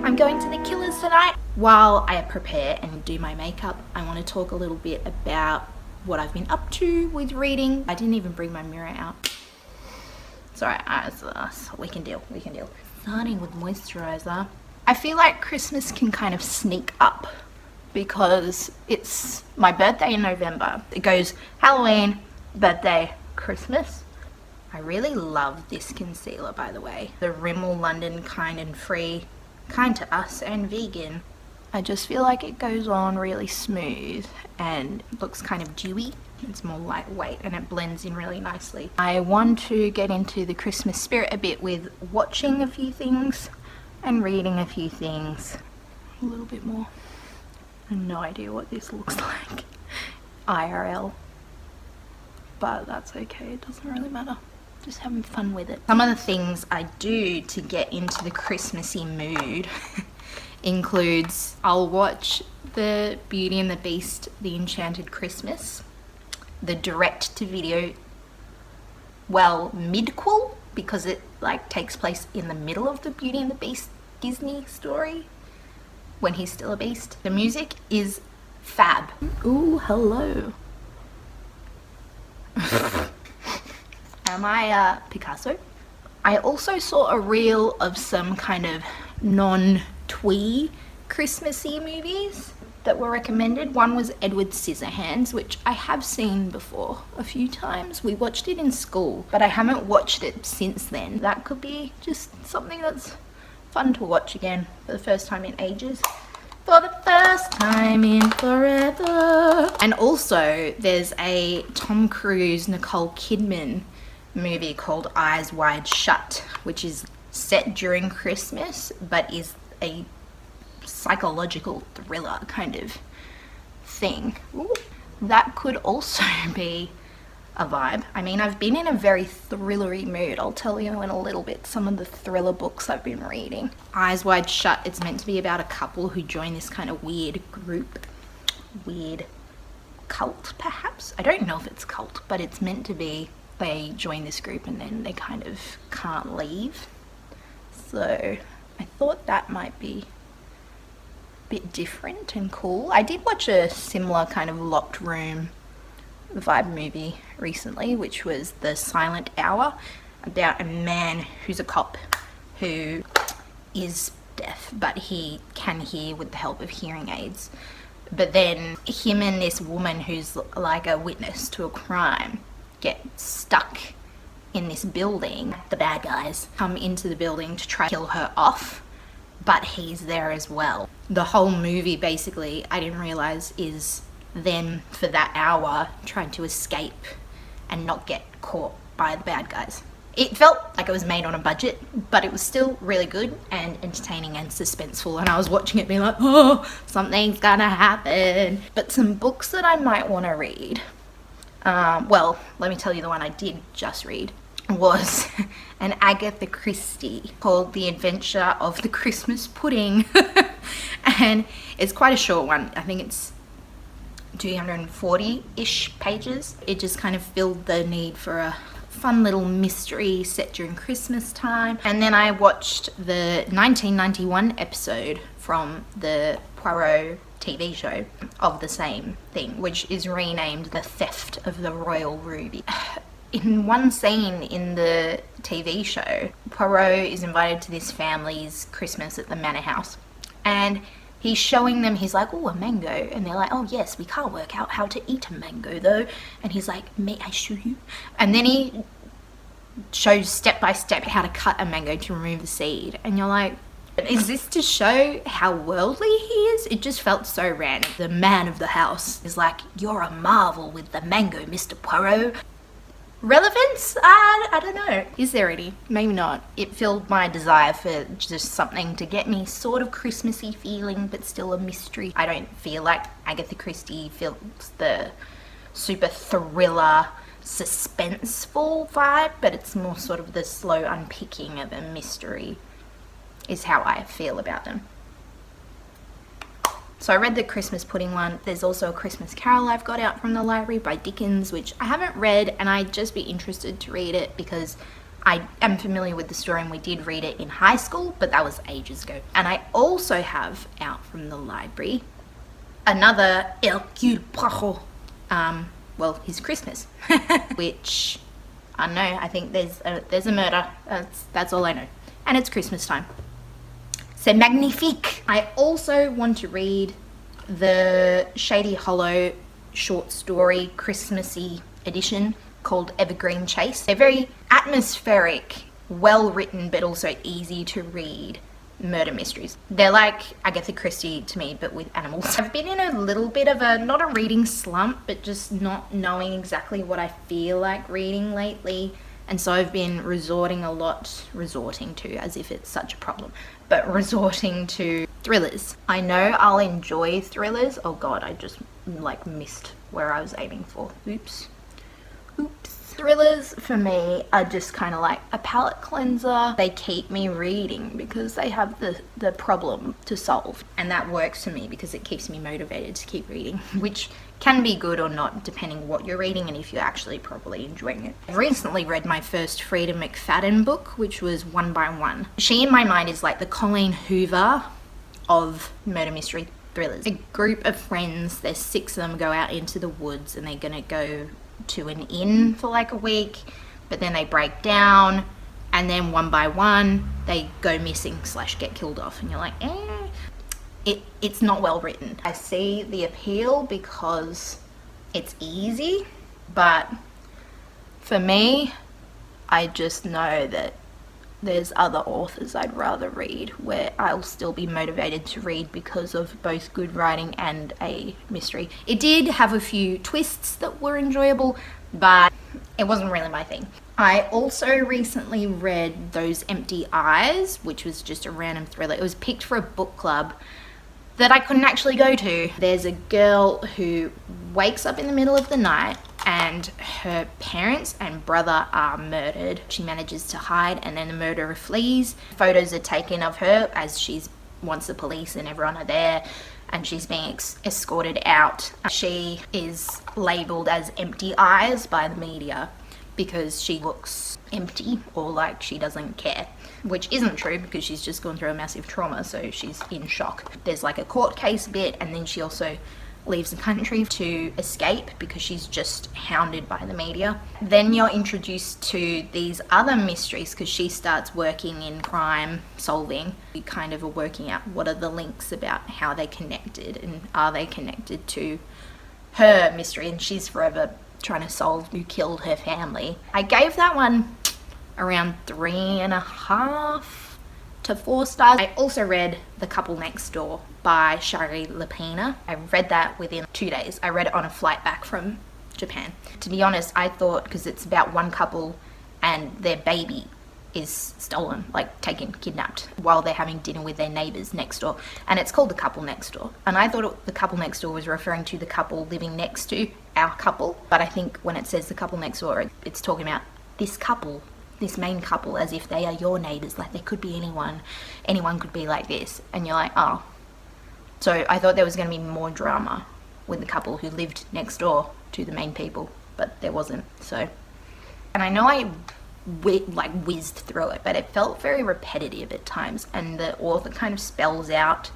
I'm going to the Killers tonight. While I prepare and do my makeup, I want to talk a little bit about what I've been up to with reading. I didn't even bring my mirror out. It's alright, we can deal. Starting with moisturizer. I feel like Christmas can kind of sneak up because it's my birthday in November. It goes Halloween, birthday, Christmas. I really love this concealer, by the way. The Rimmel London Kind and Free, kind to us and vegan. I just feel like it goes on really smooth and looks kind of dewy. It's more lightweight and it blends in really nicely. I want to get into the Christmas spirit a bit with watching a few things and reading a few things. A little bit more. I have no idea what this looks like IRL, but that's okay, it doesn't really matter. Just having fun with it. Some of the things I do to get into the Christmassy mood includes I'll watch the Beauty and the Beast, The Enchanted Christmas, the direct-to-video, well, midquel, because it like takes place in the middle of the Beauty and the Beast Disney story when he's still a beast. The music is fab. Ooh, hello. Am I Picasso? I also saw a reel of some kind of non-twee Christmassy movies that were recommended. One was Edward Scissorhands, which I have seen before a few times. We watched it in school, but I haven't watched it since then. That could be just something that's fun to watch again for the first time in ages. For the first time in forever. And also there's a Tom Cruise, Nicole Kidman movie called Eyes Wide Shut, which is set during Christmas but is a psychological thriller kind of thing. Ooh, that could also be a vibe. I mean, I've been in a very thrillery mood. I'll tell you in a little bit some of the thriller books I've been reading. Eyes Wide Shut, it's meant to be about a couple who join this kind of weird group, weird cult perhaps. I don't know if it's cult, but it's meant to be. They join this group and then they kind of can't leave. So I thought that might be a bit different and cool. I did watch a similar kind of locked room vibe movie recently, which was The Silent Hour, about a man who's a cop who is deaf, but he can hear with the help of hearing aids. But then him and this woman who's like a witness to a crime get stuck in this building. The bad guys come into the building to try to kill her off, but he's there as well. The whole movie basically, I didn't realize, is them for that hour trying to escape and not get caught by the bad guys. It felt like it was made on a budget, but it was still really good and entertaining and suspenseful, and I was watching it being like, oh, something's gonna happen. But some books that I might want to read, well, let me tell you, the one I did just read was an Agatha Christie called The Adventure of the Christmas Pudding. And it's quite a short one. I think it's 240-ish pages. It just kind of filled the need for a fun little mystery set during Christmas time. And then I watched the 1991 episode from the Poirot TV show of the same thing, which is renamed The Theft of the Royal Ruby. In one scene in the TV show, Poirot is invited to this family's Christmas at the manor house, and he's showing them, he's like, oh, a mango, and they're like, oh yes, we can't work out how to eat a mango though, and he's like, may I show you? And then he shows step by step how to cut a mango to remove the seed, and you're like, is this to show how worldly he is? It just felt so random. The man of the house is like, you're a marvel with the mango, Mr. Poirot. Relevance? I don't know. Is there any? Maybe not. It filled my desire for just something to get me sort of Christmassy feeling, but still a mystery. I don't feel like Agatha Christie feels the super thriller, suspenseful vibe, but it's more sort of the slow unpicking of a mystery is how I feel about them. So I read the Christmas Pudding one. There's also a Christmas Carol I've got out from the library by Dickens, which I haven't read, and I'd just be interested to read it because I am familiar with the story and we did read it in high school, but that was ages ago. And I also have out from the library another Hercule Poirot, well, his Christmas, which I don't know, I think there's a murder. That's all I know. And it's Christmas time. C'est magnifique. I also want to read the Shady Hollow short story Christmassy edition called Evergreen Chase. They're very atmospheric, well written, but also easy to read murder mysteries. They're like Agatha Christie to me, but with animals. I've been in a little bit of not a reading slump, but just not knowing exactly what I feel like reading lately. And so I've been resorting to, as if it's such a problem, but resorting to thrillers. I know I'll enjoy thrillers. Oh God, I just missed where I was aiming for. Oops. Thrillers for me are just kind of like a palate cleanser. They keep me reading because they have the problem to solve. And that works for me because it keeps me motivated to keep reading, which can be good or not depending what you're reading and if you're actually properly enjoying it. I recently read my first Frida McFadden book, which was One by One. She in my mind is like the Colleen Hoover of murder mystery thrillers. A group of friends, there's 6 of them, go out into the woods and they're gonna go to an inn for like a week, but then they break down and then one by one they go missing / get killed off, and you're like, it's not well written. I see the appeal because it's easy, but for me, I just know that there's other authors I'd rather read where I'll still be motivated to read because of both good writing and a mystery. It did have a few twists that were enjoyable, but it wasn't really my thing. I also recently read Those Empty Eyes, which was just a random thriller. It was picked for a book club that I couldn't actually go to. There's a girl who wakes up in the middle of the night and her parents and brother are murdered. She manages to hide and then the murderer flees. Photos are taken of her as she's once the police and everyone are there and she's being escorted out. She is labelled as Empty Eyes by the media because she looks empty or like she doesn't care, which isn't true because she's just gone through a massive trauma, so she's in shock. There's like a court case bit, and then she also leaves the country to escape because she's just hounded by the media. Then you're introduced to these other mysteries because she starts working in crime solving. You kind of are working out what are the links about how they connected and are they connected to her mystery, and she's forever trying to solve who killed her family. I gave that one around 3.5 to 4 stars. I also read The Couple Next Door by Shari Lapina. I read that within 2 days. I read it on a flight back from Japan. To be honest, I thought, because it's about one couple and their baby is stolen, like taken, kidnapped, while they're having dinner with their neighbours next door. And it's called The Couple Next Door. And I thought The Couple Next Door was referring to the couple living next to our couple. But I think when it says The Couple Next Door, it's talking about this couple, this main couple, as if they are your neighbours. Like they could be anyone could be like this. And you're like, oh. So I thought there was going to be more drama with the couple who lived next door to the main people, but there wasn't. So, and I know I whizzed through it, but it felt very repetitive at times, and the author kind of spells out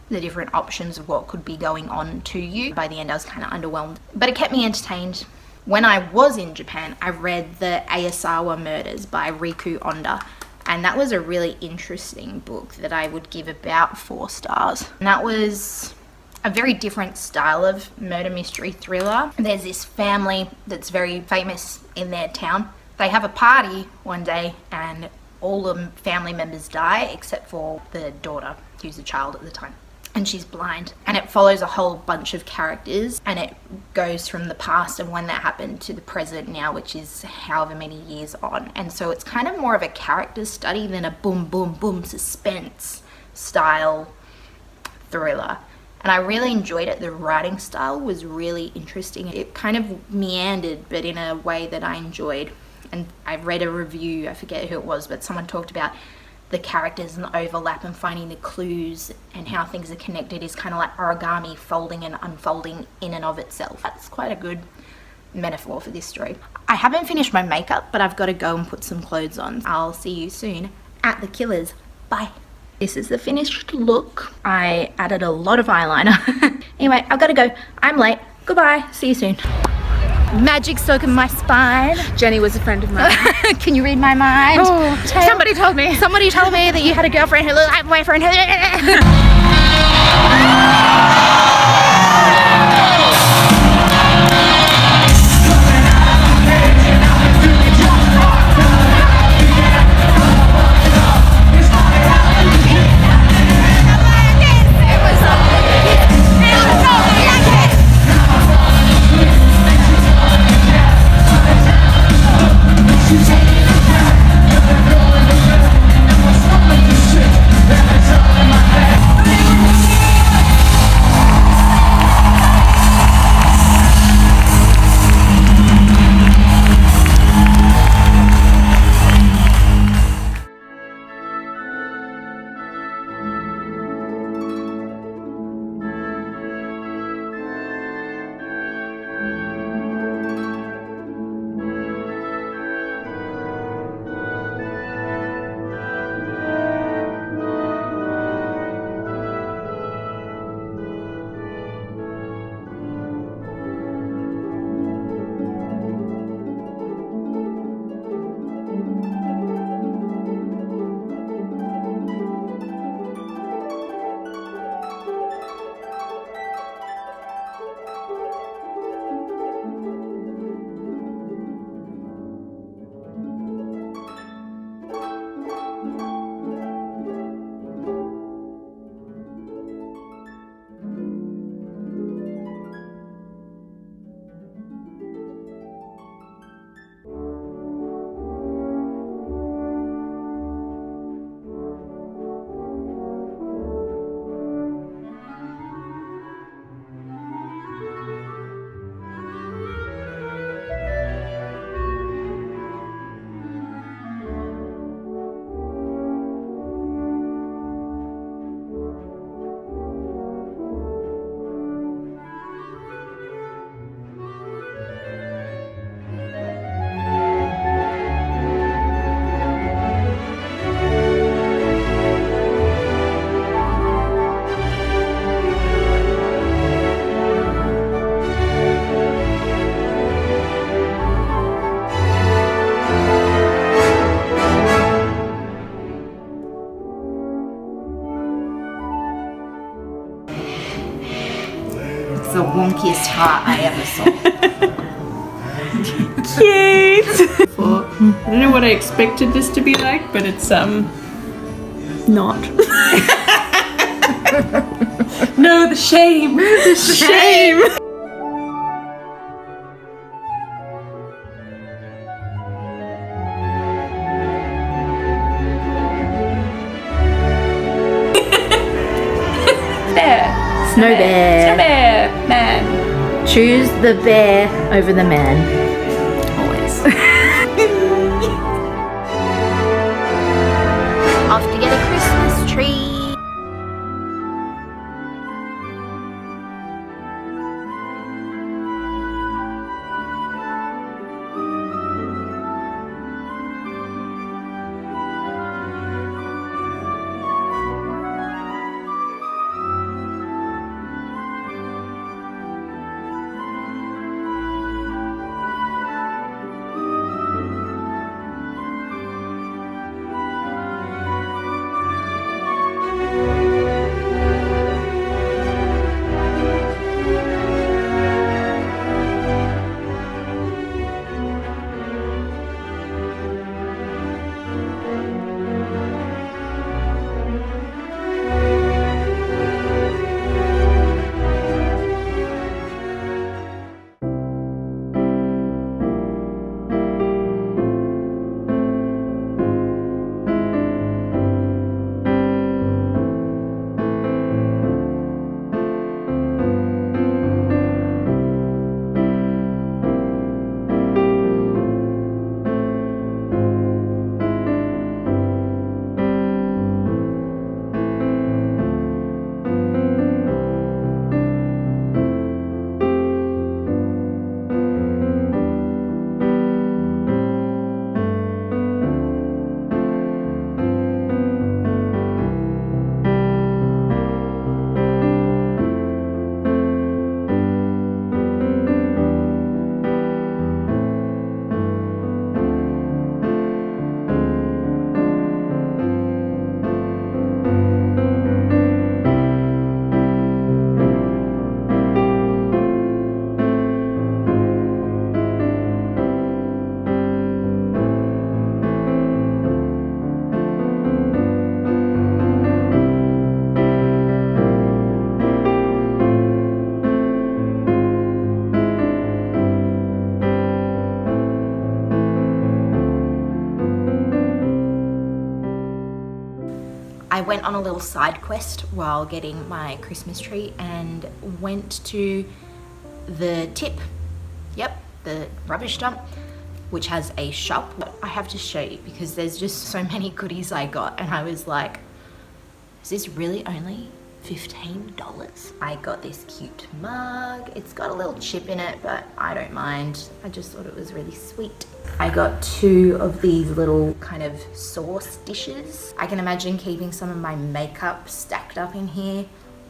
the different options of what could be going on to you. By the end I was kind of underwhelmed, but it kept me entertained. When I was in Japan, I read The Ayasawa Murders by Riku Onda, and that was a really interesting book that I would give about 4 stars. And that was a very different style of murder mystery thriller. There's this family that's very famous in their town. They have a party one day and all the family members die except for the daughter, who's a child at the time. And she's blind. And it follows a whole bunch of characters, and it goes from the past and when that happened to the present now, which is however many years on. And so it's kind of more of a character study than a boom, boom, boom suspense style thriller. And I really enjoyed it. The writing style was really interesting. It kind of meandered, but in a way that I enjoyed. And I read a review, I forget who it was, but someone talked about the characters and the overlap and finding the clues and how things are connected is kind of like origami folding and unfolding in and of itself. That's quite a good metaphor for this story. I haven't finished my makeup, but I've got to go and put some clothes on. I'll see you soon at the Killers. Bye. This is the finished look. I added a lot of eyeliner. Anyway, I've got to go. I'm late. Goodbye. See you soon. Magic soak in my spine. Jenny was a friend of mine. Can you read my mind? Oh, somebody told me. Somebody told me that you had a girlfriend who looked like my boyfriend. The wonkiest heart I ever saw. Cute! I don't know what I expected this to be like, but it's not. No, the shame! The shame! Bear. Snow bear. Snow bear. Man. Choose the bear over the man. Always. Off to get a Christmas tree. went on a little side quest while getting my Christmas tree and went to the tip, yep, the rubbish dump, which has a shop. But I have to show you because there's just so many goodies I got, and I was like, is this really only $15? I got this cute mug. It's got a little chip in it, but I don't mind. I just thought it was really sweet. I got 2 of these little kind of sauce dishes. I can imagine keeping some of my makeup stacked up in here,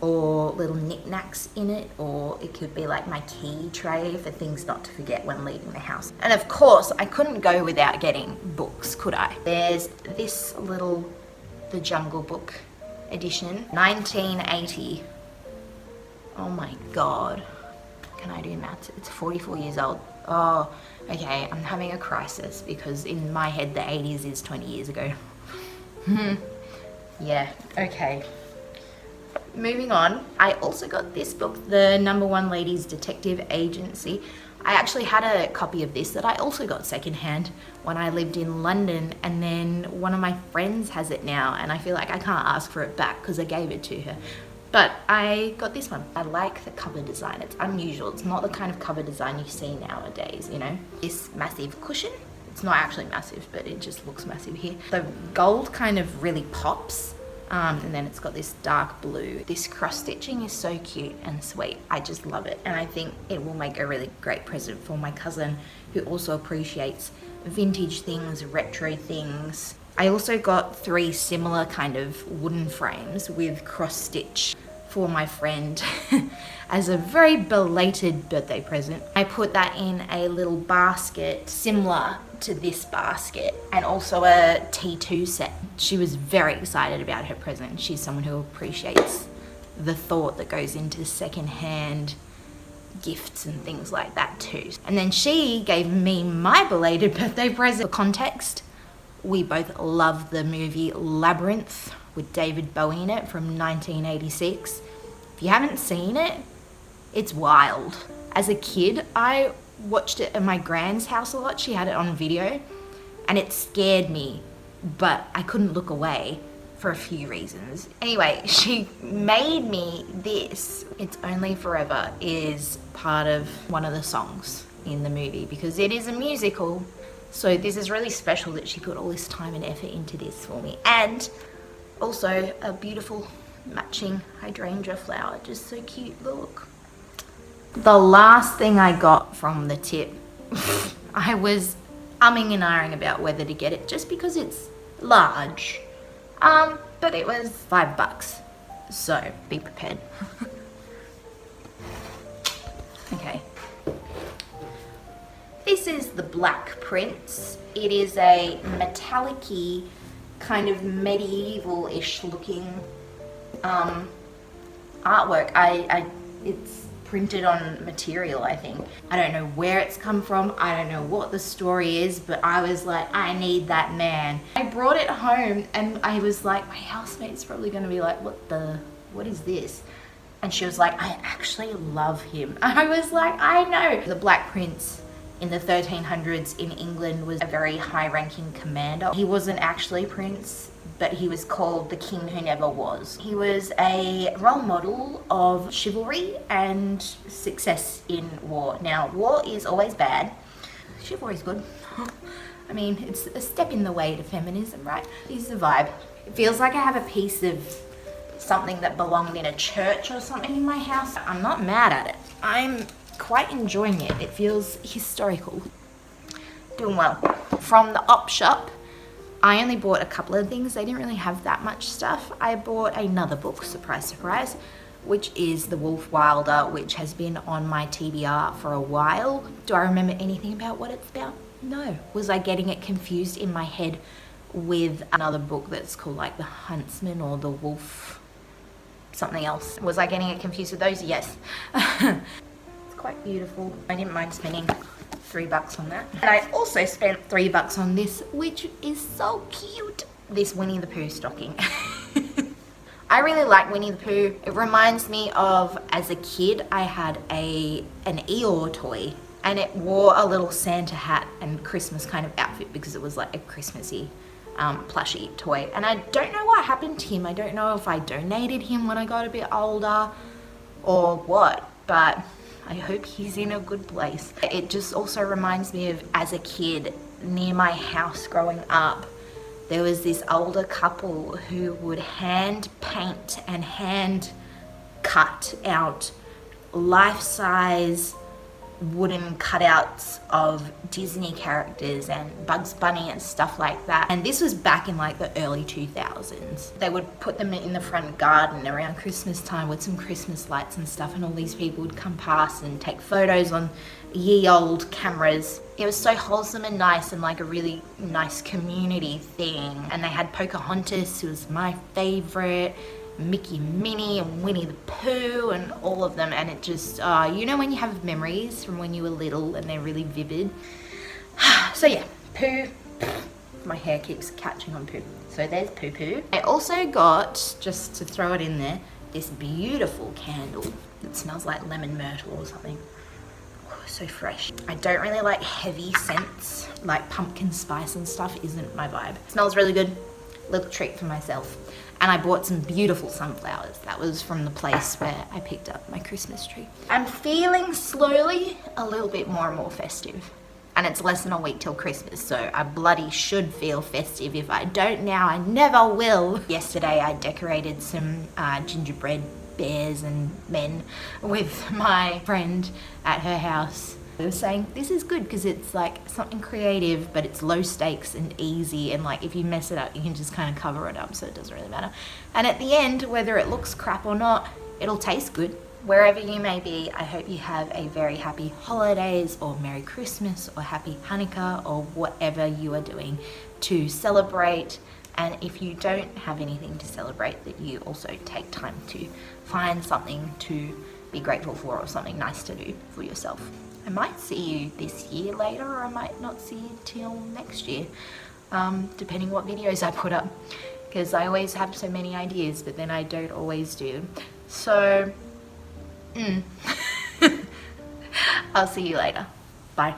or little knickknacks in it, or it could be like my key tray for things not to forget when leaving the house. And of course, I couldn't go without getting books, could I? There's this little The Jungle Book edition, 1980. Oh my god. Can I do maths? It's 44 years old. Oh, okay, I'm having a crisis because in my head the 80s is 20 years ago. Yeah, okay. Moving on, I also got this book, The No. 1 Ladies Detective Agency. I actually had a copy of this that I also got secondhand when I lived in London, and then one of my friends has it now, and I feel like I can't ask for it back because I gave it to her. But I got this one. I like the cover design. It's unusual. It's not the kind of cover design you see nowadays, you know? This massive cushion. It's not actually massive, but it just looks massive here. The gold kind of really pops. And then it's got this dark blue. This cross stitching is so cute and sweet. I just love it. And I think it will make a really great present for my cousin who also appreciates vintage things, retro things. I also got 3 similar kind of wooden frames with cross stitch for my friend as a very belated birthday present. I put that in a little basket similar to this basket, and also a T2 set. She was very excited about her present. She's someone who appreciates the thought that goes into secondhand gifts and things like that too. And then she gave me my belated birthday present. For context, we both love the movie Labyrinth with David Bowie in it from 1986. If you haven't seen it, it's wild. As a kid, I watched it at my grand's house a lot. She had it on video and it scared me, but I couldn't look away for a few reasons. Anyway, she made me this. It's Only Forever is part of one of the songs in the movie because it is a musical. So this is really special that she put all this time and effort into this for me. And also a beautiful matching hydrangea flower. Just so cute, look. The last thing I got from the tip, I was umming and ahhing about whether to get it just because it's large. But it was $5, so be prepared. Okay. This is The Black Prince. It is a metallic-y, kind of medieval-ish looking artwork. It's printed on material, I think. I don't know where it's come from. I don't know what the story is, but I was like, I need that man. I brought it home and I was like, my housemate's probably gonna be like, what is this? And she was like, I actually love him. I was like, I know. The Black Prince in the 1300s in England was a very high-ranking commander. He wasn't actually prince, but he was called the king who never was. He was a role model of chivalry and success in war. Now, war is always bad. Chivalry is good. I mean, it's a step in the way to feminism, right? This is the vibe. It feels like I have a piece of something that belonged in a church or something in my house. I'm not mad at it. I'm quite enjoying it. It feels historical. Doing well. From the op shop, I only bought a couple of things. They didn't really have that much stuff. I bought another book, surprise, surprise, which is The Wolf Wilder, which has been on my TBR for a while. Do I remember anything about what it's about? No. Was I getting it confused in my head with another book that's called like The Huntsman or The Wolf something else? Was I getting it confused with those? Yes. It's quite beautiful. I didn't mind spending $3 on that. And I also spent $3 on this, which is so cute. This Winnie the Pooh stocking. I really like Winnie the Pooh. It reminds me of, as a kid, I had an Eeyore toy, and it wore a little Santa hat and Christmas kind of outfit because it was like a Christmassy plushie toy. And I don't know what happened to him. I don't know if I donated him when I got a bit older or what, but I hope he's in a good place. It just also reminds me of, as a kid, near my house growing up, there was this older couple who would hand paint and hand cut out life-size wooden cutouts of Disney characters and Bugs Bunny and stuff like that. And this was back in like the early 2000s. They would put them in the front garden around Christmas time with some Christmas lights and stuff, and all these people would come past and take photos on ye old cameras. It was so wholesome and nice, and like a really nice community thing. And they had Pocahontas, who was my favorite, Mickey and Minnie and Winnie the Pooh and all of them. And it just, you know when you have memories from when you were little and they're really vivid. So yeah, Pooh. My hair keeps catching on Pooh. So there's Pooh Pooh. I also got, just to throw it in there, this beautiful candle. It smells like lemon myrtle or something. Oh, so fresh. I don't really like heavy scents, like pumpkin spice and stuff isn't my vibe. It smells really good. Little treat for myself. And I bought some beautiful sunflowers. That was from the place where I picked up my Christmas tree. I'm feeling slowly a little bit more and more festive. And it's less than a week till Christmas, so I bloody should feel festive. If I don't now, I never will. Yesterday I decorated some gingerbread bears and men with my friend at her house. I was saying this is good because it's like something creative, but it's low stakes and easy, and like if you mess it up you can just kind of cover it up, so it doesn't really matter. And at the end, whether it looks crap or not, it'll taste good. Wherever you may be, I hope you have a very happy holidays or Merry Christmas or Happy Hanukkah or whatever you are doing to celebrate. And if you don't have anything to celebrate, that you also take time to find something to be grateful for or something nice to do for yourself. I might see you this year later, or I might not see you till next year, depending what videos I put up, because I always have so many ideas, but then I don't always do. So, I'll see you later. Bye.